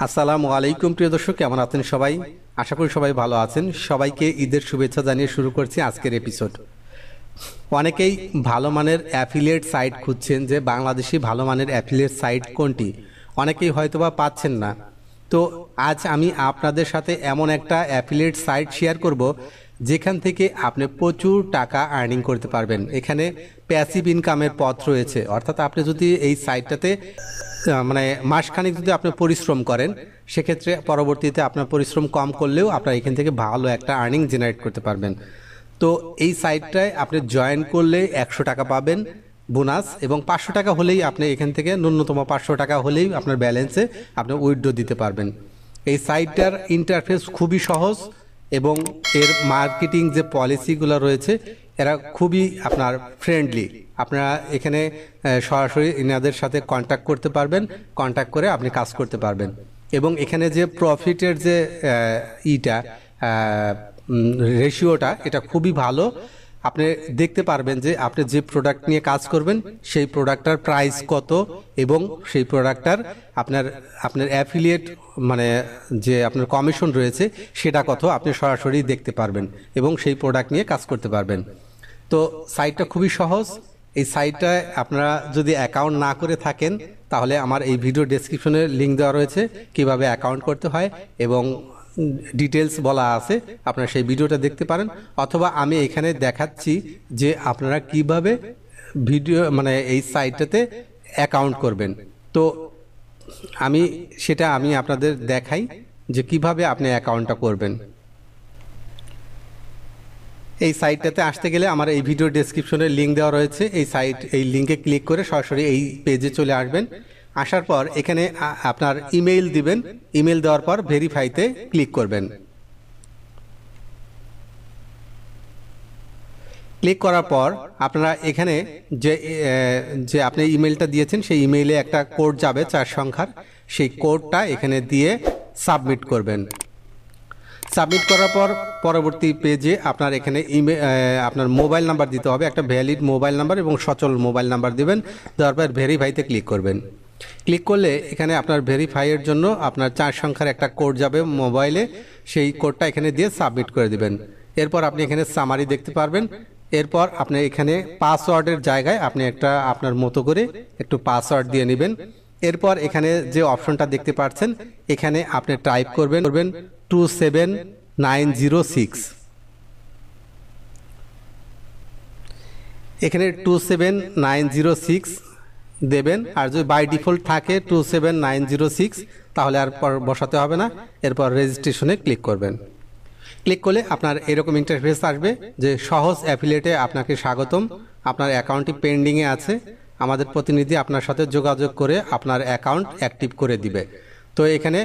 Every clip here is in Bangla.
আসসালামু আলাইকুম প্রিয় দর্শক, কেমন আছেন সবাই? আশা করি সবাই ভালো আছেন। সবাইকে ঈদের শুভেচ্ছা জানিয়ে শুরু করছি আজকের এপিসোড। অনেকেই ভালো মানের অ্যাফিলিয়েট সাইট খুঁজছেন যে বাংলাদেশি ভালো মানের অ্যাফিলিয়েট সাইট কোনটি, অনেকেই হয়তোবা পাচ্ছেন না। তো আজ আমি আপনাদের সাথে এমন একটা অ্যাফিলিয়েট সাইট শেয়ার করব যেখান থেকে আপনি প্রচুর টাকা আর্নিং করতে পারবেন। এখানে প্যাসিভ ইনকামের পথ রয়েছে, অর্থাৎ আপনি যদি এই সাইটটাতে মানে মাসখানেক যদি আপনি পরিশ্রম করেন, সেক্ষেত্রে পরবর্তীতে আপনার পরিশ্রম কম করলেও আপনার এখান থেকে ভালো একটা আর্নিং জেনারেট করতে পারবেন। তো এই সাইটটায় আপনি জয়েন করলে 100 টাকা পাবেন বোনাস, এবং 500 টাকা হলেই আপনি এখান থেকে ন্যূনতম 500 টাকা হলেই আপনার ব্যালেন্সে আপনি উইথড্র দিতে পারবেন। এই সাইটটার ইন্টারফেস খুবই সহজ এবং এর মার্কেটিং যে পলিসিগুলো রয়েছে এরা খুবই আপনার ফ্রেন্ডলি। আপনারা এখানে সরাসরি ইনাদের সাথে কন্ট্যাক্ট করতে পারবেন, কন্ট্যাক্ট করে আপনি কাজ করতে পারবেন। এবং এখানে যে প্রফিটের যে রেশিওটা এটা খুবই ভালো। আপনি দেখতে পারবেন যে আপনি যে প্রোডাক্ট নিয়ে কাজ করবেন সেই প্রোডাক্টটার প্রাইস কত এবং সেই প্রোডাক্টটার আপনার অ্যাফিলিয়েট মানে যে আপনার কমিশন রয়েছে সেটা কত আপনি সরাসরি দেখতে পারবেন এবং সেই প্রোডাক্ট নিয়ে কাজ করতে পারবেন। তো সাইটটা খুবই সহজ। এই সাইটটায় আপনারা যদি অ্যাকাউন্ট না করে থাকেন তাহলে আমার এই ভিডিও ডেসক্রিপশনে লিঙ্ক দেওয়া রয়েছে কিভাবে অ্যাকাউন্ট করতে হয় এবং ডিটেলস বলা আছে, আপনারা সেই ভিডিওটা দেখতে পারেন। অথবা আমি এখানে দেখাচ্ছি যে আপনারা কিভাবে এই সাইটটাতে অ্যাকাউন্ট করবেন। তো আমি আপনাদের দেখাই যে কিভাবে আপনি অ্যাকাউন্টটা করবেন। এই সাইটটাতে আসতে গেলে আমার এই ভিডিও ডেসক্রিপশনে লিঙ্ক দেওয়া রয়েছে। এই লিঙ্কে ক্লিক করে সরাসরি এই পেজে চলে আসবেন। আসার পর এখানে আপনার ইমেইল দিবেন। ইমেইল দেওয়ার পর ভেরিফাইতে ক্লিক করবেন। ক্লিক করার পর আপনারা এখানে যে আপনি ইমেইলটা দিয়েছেন সেই ইমেইলে একটা কোড যাবে 4 সংখ্যার, সেই কোডটা এখানে দিয়ে সাবমিট করবেন। সাবমিট করার পর পরবর্তী পেজে আপনার এখানে আপনার মোবাইল নাম্বার দিতে হবে, একটা ভ্যালিড মোবাইল নাম্বার এবং সচল মোবাইল নাম্বার দিবেন। দেওয়ার পর ভেরিফাইতে ক্লিক করবেন। ক্লিক করলে এখানে আপনার ভেরিফাইয়ের জন্য আপনার 4 সংখ্যার একটা কোড যাবে মোবাইলে, সেই কোডটা এখানে দিয়ে সাবমিট করে দিবেন। এরপর আপনি এখানে সামারি দেখতে পারবেন। এরপর আপনি এখানে পাসওয়ার্ডের জায়গায় আপনি একটা আপনার মতো করে একটু পাসওয়ার্ড দিয়ে নেবেন। এরপর এখানে যে অপশনটা দেখতে পাচ্ছেন এখানে আপনি টাইপ করবেন 27906। এখানে 27906 দেবেন, আর যদি বাই ডিফল্ট থাকে 27906 তাহলে আর বসাতে হবে না। এরপর রেজিস্ট্রেশনে ক্লিক করবেন। ক্লিক করলে আপনার এরকম ইন্টারফেস আসবে যে সহজ অ্যাফিলিয়েটে আপনাকে স্বাগতম, আপনার অ্যাকাউন্টটি পেন্ডিংয়ে আছে, আমাদের প্রতিনিধি আপনার সাথে যোগাযোগ করে আপনার অ্যাকাউন্ট অ্যাক্টিভ করে দিবে। তো এখানে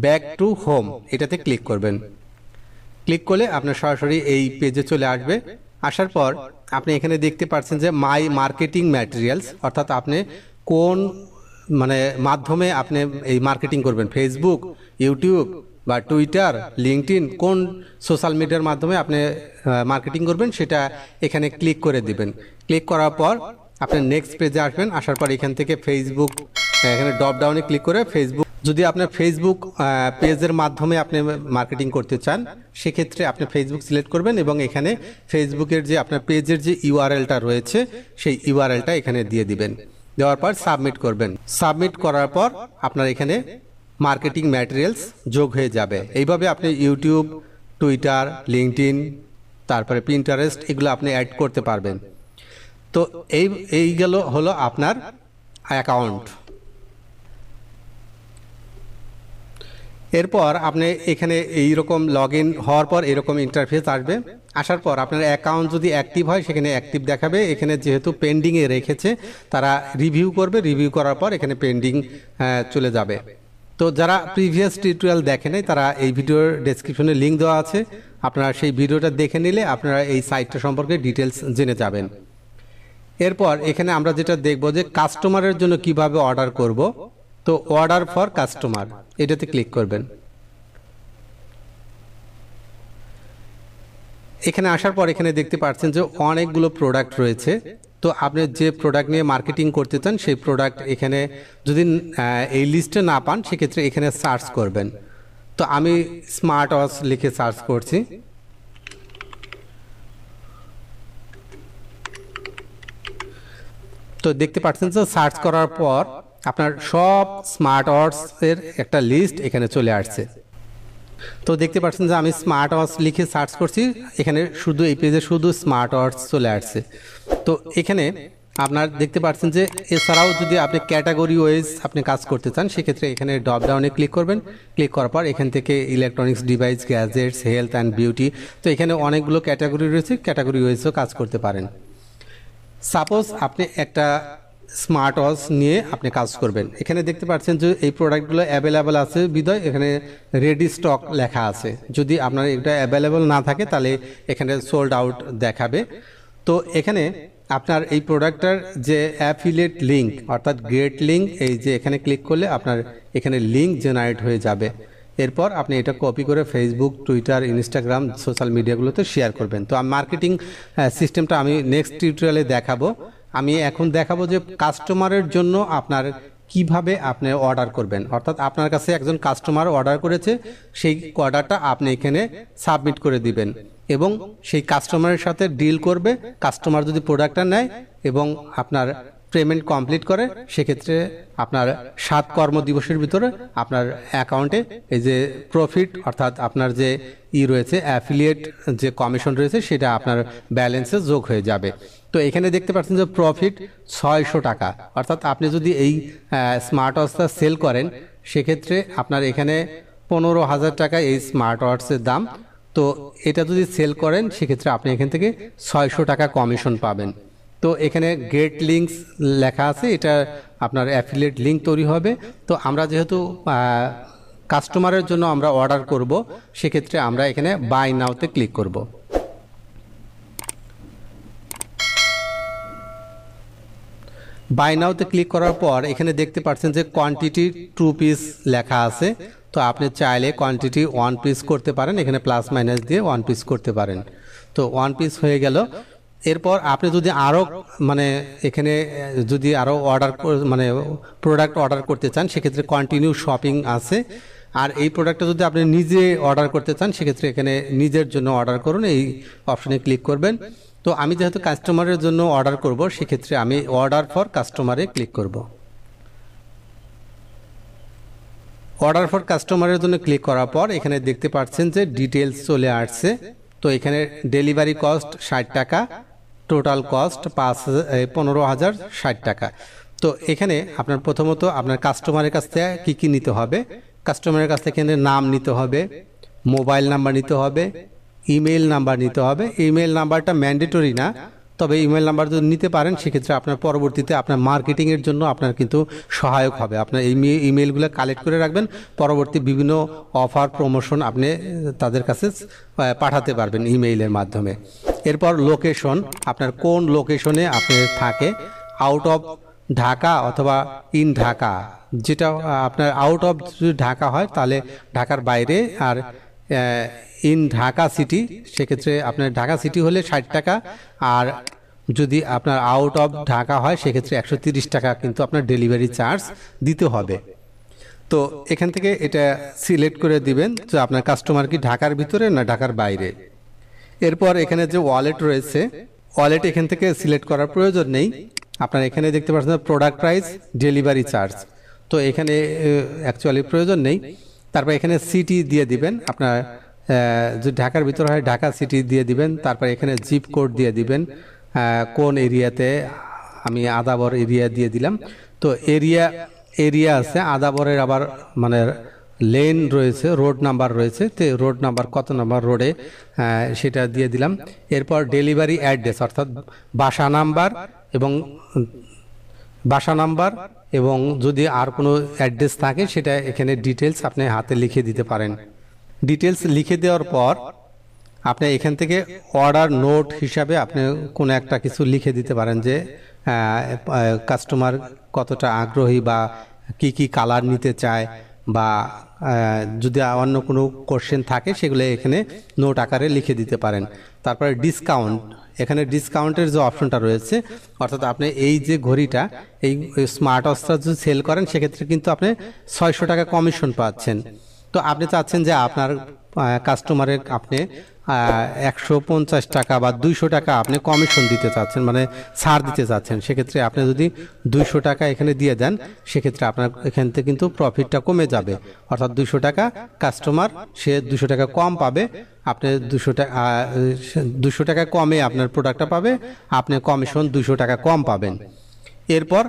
ব্যাক টু হোম এটাতে ক্লিক করবেন। ক্লিক করলে আপনার সরাসরি এই পেজে চলে আসবে। আসার পর আপনি এখানে দেখতে পাচ্ছেন যে মাই মার্কেটিং ম্যাটেরিয়ালস, অর্থাৎ আপনি কোন মাধ্যমে আপনি এই মার্কেটিং করবেন, ফেসবুক, ইউটিউব বা টুইটার, লিঙ্কডইন, কোন সোশ্যাল মিডিয়ার মাধ্যমে আপনি মার্কেটিং করবেন সেটা এখানে ক্লিক করে দিবেন। ক্লিক করার পর আপনি নেক্সট পেজে আসবেন। আসার পর এখান থেকে ফেসবুক এখানে ড্রপ ডাউনে ক্লিক করে ফেসবুক, যদি আপনার ফেসবুক পেজের মাধ্যমে আপনি মার্কেটিং করতে চান সেক্ষেত্রে আপনি ফেসবুক সিলেক্ট করবেন এবং এখানে ফেসবুকের যে আপনার পেজের যে ইউআরএলটা রয়েছে সেই ইউআরএলটা এখানে দিয়ে দিবেন। দেওয়ার পর সাবমিট করবেন। সাবমিট করার পর আপনার এখানে মার্কেটিং ম্যাটেরিয়ালস যোগ হয়ে যাবে। এইভাবে আপনি ইউটিউব, টুইটার, লিঙ্কডইন, তারপরে পিন্টারেস্ট এগুলো আপনি অ্যাড করতে পারবেন। তো এইগুলো হলো আপনার অ্যাকাউন্ট। এরপর আপনি এখানে এইরকম লগ ইন হওয়ার পর এরকম ইন্টারফেস আসবে। আসার পর আপনার অ্যাকাউন্ট যদি অ্যাক্টিভ হয় সেখানে অ্যাক্টিভ দেখাবে। এখানে যেহেতু পেন্ডিংয়ে রেখেছে তারা রিভিউ করবে, রিভিউ করার পর এখানে পেন্ডিং চলে যাবে। তো যারা প্রিভিয়াস টিউটোরিয়াল দেখে নাই তারা এই ভিডিওর ডেসক্রিপশনে লিঙ্ক দেওয়া আছে, আপনারা সেই ভিডিওটা দেখে নিলে আপনারা এই সাইটটা সম্পর্কে ডিটেলস জেনে যাবেন। এরপর এখানে আমরা যেটা দেখব যে কাস্টমারের জন্য কিভাবে অর্ডার করব। তো অর্ডার ফর কাস্টমার এটাতে ক্লিক করবেন। এখানে আসার পর এখানে দেখতে পাচ্ছেন যে অনেকগুলো প্রোডাক্ট রয়েছে। তো আপনি যে প্রোডাক্ট নিয়ে মার্কেটিং করতে চান সেই প্রোডাক্ট এখানে যদি এই লিস্টে না পান সেক্ষেত্রে এখানে সার্চ করবেন। তো আমি স্মার্ট ওয়াচ লিখে সার্চ করছি। তো দেখতে পাচ্ছেন যে সার্চ করার পর আপনার সব স্মার্ট ওয়াচের একটা লিস্ট এখানে চলে আসছে। তো দেখতে পাচ্ছেন যে আমি স্মার্ট ওয়াচ লিখে সার্চ করছি, এখানে শুধু এই পেজে শুধু স্মার্ট ওয়াচ চলে আসছে। তো এখানে আপনার দেখতে পাচ্ছেন যে এছাড়াও যদি আপনি ক্যাটাগরি ওয়াইজ আপনি কাজ করতে চান সেক্ষেত্রে এখানে ড্রপ ডাউনে ক্লিক করবেন। ক্লিক করার পর এখান থেকে electronics device, gadgets, health and beauty, তো এখানে অনেকগুলো ক্যাটাগরি রয়েছে, ক্যাটাগরি ওয়াইজও কাজ করতে পারেন। সাপোজ আপনি একটা স্মার্ট ওয়াচ নিয়ে আপনি কাজ করবেন, এখানে দেখতে পাচ্ছেন যে এই প্রোডাক্টগুলো অ্যাভেলেবেল আছে বিধায় এখানে রেডি স্টক লেখা আছে। যদি আপনার এটা অ্যাভেলেবেল না থাকে তাহলে এখানে সোল্ড আউট দেখাবে। তো এখানে আপনার এই প্রোডাক্টটার যে অ্যাফিলিয়েট লিঙ্ক অর্থাৎ গ্রেট লিঙ্ক, এই যে এখানে ক্লিক করলে আপনার এখানে লিঙ্ক জেনারেট হয়ে যাবে। এরপর আপনি এটা কপি করে ফেসবুক, টুইটার, ইনস্টাগ্রাম সোশ্যাল মিডিয়াগুলোতে শেয়ার করবেন। তো মার্কেটিং সিস্টেমটা আমি নেক্সট টিউটোরিয়ালে দেখাবো। আমি এখন দেখাবো যে কাস্টমারের জন্য আপনার কিভাবে আপনি অর্ডার করবেন, অর্থাৎ আপনার কাছে একজন কাস্টমার অর্ডার করেছে, সেই অর্ডারটা আপনি এখানে সাবমিট করে দিবেন এবং সেই কাস্টমারের সাথে ডিল করবে। কাস্টমার যদি প্রোডাক্টটা নেয় এবং আপনার পেমেন্ট কমপ্লিট করে সেক্ষেত্রে আপনার 7 কর্মদিবসের ভিতরে আপনার অ্যাকাউন্টে এই যে প্রফিট অর্থাৎ আপনার যে রয়েছে অ্যাফিলিয়েট যে কমিশন রয়েছে সেটা আপনার ব্যালেন্সে যোগ হয়ে যাবে। তো এখানে দেখতে পাচ্ছেন যে প্রফিট 600 টাকা, অর্থাৎ আপনি যদি এই স্মার্ট ওয়াচটা সেল করেন সেক্ষেত্রে আপনার এখানে 15,000 টাকা এই স্মার্ট ওয়াচের দাম। তো এটা যদি সেল করেন সেক্ষেত্রে আপনি এখান থেকে 600 টাকা কমিশন পাবেন। তো এখানে গেট লিঙ্কস লেখা আছে, এটা আপনার অ্যাফিলিয়েট লিঙ্ক তৈরি হবে। তো আমরা যেহেতু কাস্টমারের জন্য আমরা অর্ডার করব সেক্ষেত্রে আমরা এখানে বাই নাওতে ক্লিক করব। বাই নাওতে ক্লিক করার পর এখানে দেখতে পাচ্ছেন যে কোয়ান্টিটি 2 পিস লেখা আছে। তো আপনি চাইলে কোয়ান্টিটি 1 পিস করতে পারেন, এখানে প্লাস মাইনাস দিয়ে 1 পিস করতে পারেন। তো 1 পিস হয়ে গেল। এরপর আপনি যদি আরও এখানে যদি আরও প্রোডাক্ট অর্ডার করতে চান সেক্ষেত্রে কন্টিনিউ শপিং আছে। আর এই প্রোডাক্টটা যদি আপনি নিজে অর্ডার করতে চান সেক্ষেত্রে এখানে নিজের জন্য অর্ডার করুন, এই অপশনে ক্লিক করবেন। তো আমি যেহেতু কাস্টমারের জন্য অর্ডার করব সেক্ষেত্রে আমি অর্ডার ফর কাস্টমারে ক্লিক করব। অর্ডার ফর কাস্টমারের জন্য ক্লিক করার পর এখানে দেখতে পাচ্ছেন যে ডিটেলস চলে আসছে। তো এখানে ডেলিভারি কস্ট 60 টাকা, টোটাল কস্ট 15,060 টাকা। তো এখানে আপনার প্রথমত আপনার কাস্টমারের কাছ থেকে কী কী নিতে হবে, কাস্টমারের কাছ থেকে এখানে নাম নিতে হবে, মোবাইল নাম্বার নিতে হবে, ইমেল নাম্বার নিতে হবে। ইমেল নাম্বারটা ম্যান্ডেটরি না, তবে ইমেল নাম্বার যদি নিতে পারেন সেক্ষেত্রে আপনার পরবর্তীতে আপনার মার্কেটিংয়ের জন্য আপনার কিন্তু সহায়ক হবে। আপনার এই ইমেলগুলো কালেক্ট করে রাখবেন, পরবর্তী বিভিন্ন অফার প্রমোশন আপনি তাদের কাছে পাঠাতে পারবেন ইমেইলের মাধ্যমে। এরপর লোকেশন, আপনার কোন লোকেশনে আপনি থাকে, আউট অফ ঢাকা অথবা ইন ঢাকা, যেটা আপনার আউট অফ যদি ঢাকা হয় তাহলে ঢাকার বাইরে, আর ইন ঢাকা সিটি সেক্ষেত্রে আপনার ঢাকা সিটি হলে 60 টাকা, আর যদি আপনার আউট অফ ঢাকা হয় সেক্ষেত্রে 130 টাকা কিন্তু আপনার ডেলিভারি চার্জ দিতে হবে। তো এখান থেকে এটা সিলেক্ট করে দিবেন যে আপনার কাস্টমার কি ঢাকার ভিতরে না ঢাকার বাইরে। এরপর এখানে যে ওয়ালেট রয়েছে, ওয়ালেট এখান থেকে সিলেক্ট করার প্রয়োজন নেই। আপনার এখানে দেখতে পাচ্ছেন প্রোডাক্ট প্রাইস, ডেলিভারি চার্জ, তো এখানে অ্যাকচুয়ালি প্রয়োজন নেই। তারপর এখানে সিটি দিয়ে দিবেন, আপনার যদি ঢাকার ভিতরে হয় ঢাকা সিটি দিয়ে দিবেন। তারপর এখানে জিপ কোড দিয়ে দিবেন, কোন এরিয়াতে, আমি আদাবর এরিয়া দিয়ে দিলাম। তো এরিয়া আছে আদাবরের, আবার লেন রয়েছে, রোড নাম্বার রয়েছে, তো রোড নাম্বার কত নাম্বার রোডে সেটা দিয়ে দিলাম। এরপর ডেলিভারি অ্যাড্রেস অর্থাৎ বাসা নাম্বার এবং যদি আর কোনো অ্যাড্রেস থাকে সেটা এখানে ডিটেলস আপনি হাতে লিখে দিতে পারেন। ডিটেলস লিখে দেওয়ার পর আপনি এখান থেকে অর্ডার নোট হিসাবে আপনি কোনো একটা কিছু লিখে দিতে পারেন যে কাস্টমার কতটা আগ্রহী বা কি কি কালার নিতে চায়, বা যদি অন্য কোনো কোশ্চেন থাকে সেগুলো এখানে নোট আকারে লিখে দিতে পারেন। তারপরে ডিসকাউন্ট, এখানে ডিসকাউন্টের যে অপশনটা রয়েছে, অর্থাৎ আপনি এই যে ঘড়িটা এই স্মার্ট ওয়াচটা যদি সেল করেন সেক্ষেত্রে কিন্তু আপনি 600 টাকা কমিশন পাচ্ছেন। তো আপনি চাচ্ছেন যে আপনার কাস্টমারের আপনি 150 টাকা বা 200 টাকা আপনি কমিশন দিতে চাচ্ছেন, মানে ছাড় দিতে চাচ্ছেন। সেক্ষেত্রে আপনি যদি 200 টাকা এখানে দিয়ে দেন সেক্ষেত্রে আপনার এখান থেকে কিন্তু প্রফিটটা কমে যাবে, অর্থাৎ 200 টাকা কাস্টমার সে 200 টাকা কম পাবে, আপনি 200 টাকা কমে আপনার প্রোডাক্টটা পাবে, আপনি কমিশন 200 টাকা কম পাবেন। এরপর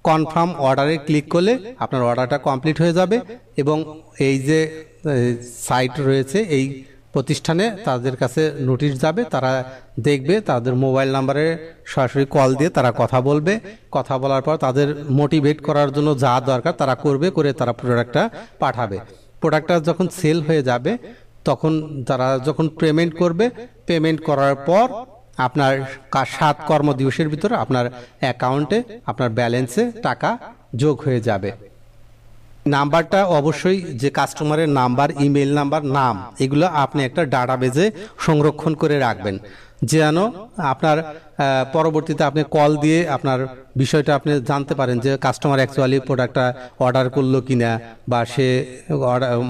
কনফার্ম অর্ডারে ক্লিক করলে আপনার অর্ডারটা কমপ্লিট হয়ে যাবে এবং এই যে সাইট রয়েছে এই প্রতিষ্ঠানে তাদের কাছে নোটিশ যাবে, তারা দেখবে, তাদের মোবাইল নাম্বারে সরাসরি কল দিয়ে তারা কথা বলবে, কথা বলার পর তাদের মোটিভেট করার জন্য যা দরকার তারা করবে, করে তারা প্রোডাক্টটা পাঠাবে। প্রোডাক্টটা যখন সেল হয়ে যাবে তখন তারা যখন পেমেন্ট করবে, পেমেন্ট করার পর আপনার 7 কর্মদিবসের ভিতরে আপনার অ্যাকাউন্টে আপনার ব্যালেন্সে টাকা যোগ হয়ে যাবে। নাম্বারটা অবশ্যই যে কাস্টমারের নাম্বার, ইমেল নাম্বার, নাম, এগুলো আপনি একটা ডাটাবেজে সংরক্ষণ করে রাখবেন, যেন আপনার পরবর্তীতে আপনি কল দিয়ে আপনার বিষয়টা আপনি জানতে পারেন যে কাস্টমার অ্যাকচুয়ালি প্রোডাক্টটা অর্ডার করলো কিনা, বা সে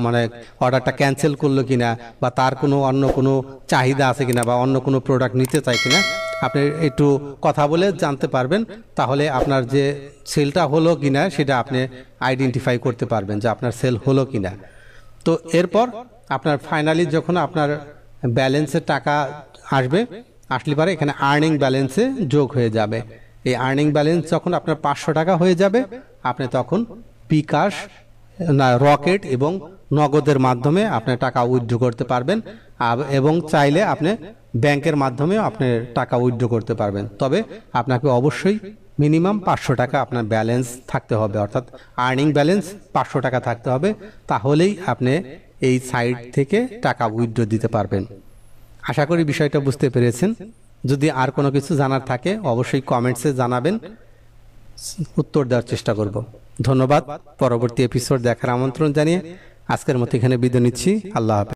মানে অর্ডারটা ক্যান্সেল করলো কিনা, বা তার কোনো অন্য কোনো চাহিদা আছে কিনা, বা অন্য কোনো প্রোডাক্ট নিতে চায় কিনা, আপনি একটু কথা বলে জানতে পারবেন। তাহলে আপনার যে সেলটা হলো কিনা সেটা আপনি আইডেন্টিফাই করতে পারবেন যে আপনার সেল হলো কিনা। তো এরপর আপনার ফাইনালি যখন আপনার ব্যালেন্সের টাকা আসবে, আসলে পরে এখানে আর্নিং ব্যালেন্সে যোগ হয়ে যাবে। এই আর্নিং ব্যালেন্স যখন আপনার 500 টাকা হয়ে যাবে, আপনি তখন বিকাশ, রকেট এবং নগদের মাধ্যমে আপনি টাকা উইথড্র করতে পারবেন, এবং চাইলে আপনি ব্যাংকের মাধ্যমেও আপনি টাকা উইথড্র করতে পারবেন। তবে আপনাকে অবশ্যই মিনিমাম 500 টাকা আপনার ব্যালেন্স থাকতে হবে, অর্থাৎ আর্নিং ব্যালেন্স 500 টাকা থাকতে হবে, তাহলেই আপনি এই সাইট থেকে টাকা উইথড্র দিতে পারবেন। আশা করি বিষয়টা বুঝতে পেরেছেন। যদি আর কোনো কিছু জানার থাকে অবশ্যই কমেন্টসে জানাবেন, উত্তর দেওয়ার চেষ্টা করব। ধন্যবাদ। পরবর্তী এপিসোড দেখার আমন্ত্রণ জানিয়ে আজকের মতো এখানে বিদায় নিচ্ছি। আল্লাহ হাফেজ।